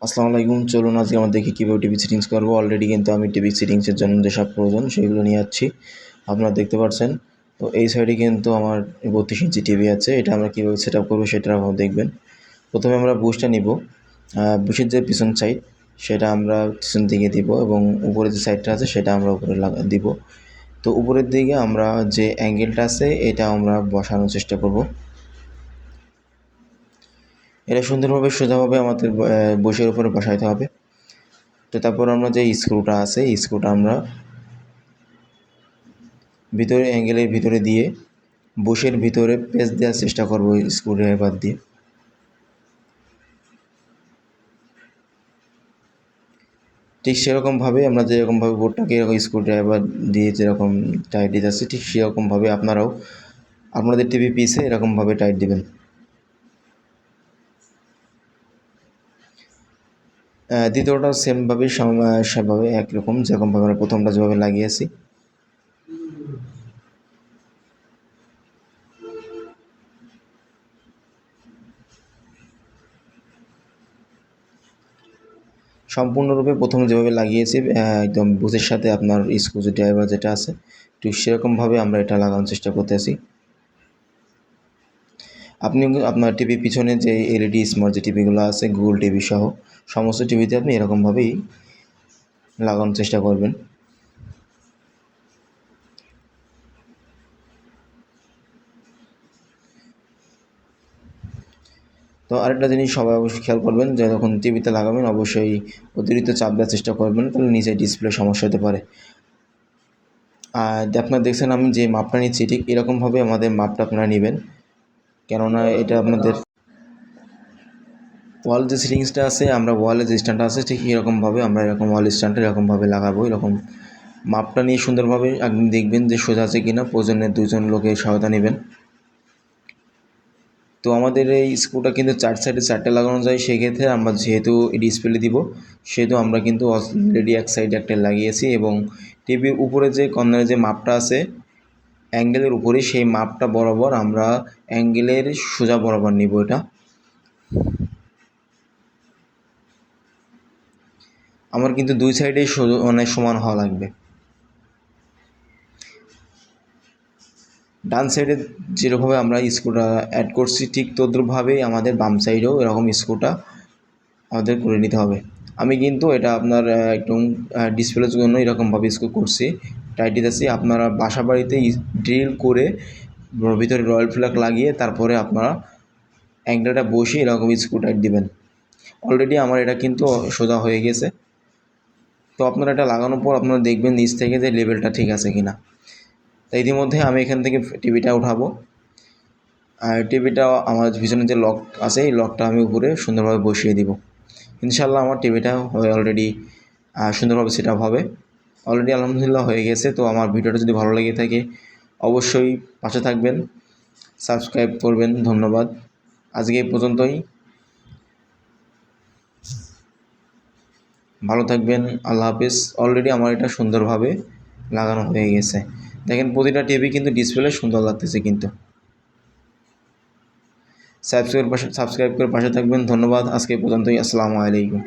আসসালামু আলাইকুম। চলুন আজকে আমরা দেখি কীভাবে টিভি সেটিংস করবো। অলরেডি কিন্তু আমি টিভি সেটিংসের জন্য যেসব প্রয়োজন সেগুলো নিয়ে যাচ্ছি, আপনারা দেখতে পাচ্ছেন। তো এই সাইডে কিন্তু আমার 32 ইঞ্চি টিভি আছে। এটা আমরা কীভাবে সেট আপ করবো সেটা আপনারা দেখবেন। প্রথমে আমরা বুশটা নিব। বুশের যে পিছন সাইড সেটা আমরা পিছন দিকে দিব এবং উপরে যে সাইডটা আছে সেটা আমরা উপরে দিব। তো উপরের দিকে আমরা যে অ্যাঙ্গেলটা আছে এটা আমরা বসানোর চেষ্টা করব। এটা সুন্দরভাবে সোজাভাবে আমাদের বুশের উপরে বসাইতে হবে। তো তারপর আমরা যে স্ক্রুটা আছে এই স্ক্রুটা আমরা ভিতরে অ্যাঙ্গেলের ভিতরে দিয়ে বুশের ভিতরে পেঁচ দেওয়ার চেষ্টা করব স্ক্রুড্রাইভার দিয়ে। ঠিক সেরকমভাবে আমরা যেরকমভাবে বোর্ডটাকে এরকম স্ক্রুড্রাইভার দিয়ে যেরকম টাইট দিতে আসছি ঠিক সেরকমভাবে আপনারাও আপনাদের টিভি পিসে এরকমভাবে টাইট দিবেন। দ্বিতীয়টাও সেমভাবে সেভাবে একরকম যেরকমভাবে আমরা প্রথমটা যেভাবে লাগিয়েছি। সম্পূর্ণরূপে প্রথমে যেভাবে লাগিয়েছি একদম বুশের সাথে আপনার স্ক্রুড্রাইভার যেটা আছে ঠিক সেরকমভাবে আমরা এটা লাগানোর চেষ্টা করতেছি। আপনি আপনার টিভির পিছনে যে এলইডি স্মার্ট যে টিভিগুলো আছে গুগল টিভি সহ সমস্ত টিভিতে আপনি এরকমভাবেই লাগানোর চেষ্টা করবেন। তো আরেকটা জিনিস সবাই অবশ্যই খেয়াল করবেন যে যখন টিভিতে লাগাবেন অবশ্যই অতিরিক্ত চাপ দেওয়ার চেষ্টা করবেন, তাহলে নিচে ডিসপ্লে সমস্যা হতে পারে। আর আপনারা দেখছেন আমি যে মাপটা নিচ্ছি ঠিক এরকমভাবে আমাদের মাপটা আপনারা নেবেন, কেননা এটা আপনাদের ওয়াল যে সেটিংসটা আছে আমরা ওয়ালের যে স্ট্যান্ডটা আছে ঠিক এরকমভাবে আমরা এরকম ওয়াল স্ট্যান্ডটা এরকমভাবে লাগাবো। এরকম মাপটা নিয়ে সুন্দরভাবে আপনি দেখবেন যে সোজা আছে কিনা, প্রয়োজনে দুজন লোকের সহায়তা নেবেন। তো আমাদের এই স্ক্রুটা কিন্তু চার সাইডে চারটে লাগানো যায়, সেক্ষেত্রে আমরা যেহেতু ডিসপ্লে দিব সেহেতু আমরা কিন্তু অলরেডি এক সাইডে একটা লাগিয়েছি এবং টিভির উপরে যে কর্নারে যে মাপটা আছে অ্যাঙ্গেলের উপরে সেই মাপটা বরাবর আমরা অ্যাঙ্গেলের সোজা বরাবর নিব। এটা আমার কিন্তু দুই সাইডেই মানে সমান হওয়া লাগবে। ডান সাইডে যেরকমভাবে আমরা স্ক্রুটা অ্যাড করছি ঠিক তদ্রুপভাবেই আমাদের বাম সাইডেও এরকম স্ক্রুটা আমাদের করে নিতে হবে। আমি কিন্তু এটা আপনার একদম ডিসপ্লের জন্য এরকমভাবে স্ক্রু করছি, টাইট দিতেছি। আপনারা বাসা বাড়িতে ড্রিল করে ভিতরে রয়্যাল ফ্ল্যাগ লাগিয়ে তারপরে আপনারা অ্যাঙ্গেলটা বসিয়ে এরকম স্ক্রু টাইট দিবেন। অলরেডি আমার এটা কিন্তু সোজা হয়ে গেছে। তো আপনারা এটা লাগানোর পর আপনারা দেখবেন নিচ থেকে যে লেভেলটা ঠিক আছে কিনা। তো ইতিমধ্যে আমি এখান থেকে টিভিটা উঠাবো, আর টিভিটা আমার পিছনে যে লক আছে এই লকটা আমি উপরে সুন্দরভাবে বসিয়ে দিব। ইনশাল্লাহ আমার টিভিটা অলরেডি সুন্দরভাবে সেট আপ হবে। অলরেডি আলহামদুলিল্লাহ হয়ে গেছে। তো আমার ভিডিওটা যদি ভালো লেগে থাকে অবশ্যই পাশে থাকবেন, সাবস্ক্রাইব করবেন। ধন্যবাদ। আজকে এই পর্যন্তই। ভালো থাকবেন। আল্লাহ হাফিজ। অলরেডি আমার এটা সুন্দরভাবে লাগানো হয়ে গেছে। দেখেন প্রতিটা টিভি কিন্তু ডিসপ্লে সুন্দর লাগতেছে কিন্তু। সাবস্ক্রাইব করে পাশে থাকবেন। ধন্যবাদ। আজকে এই পর্যন্তই। আসসালামু আলাইকুম।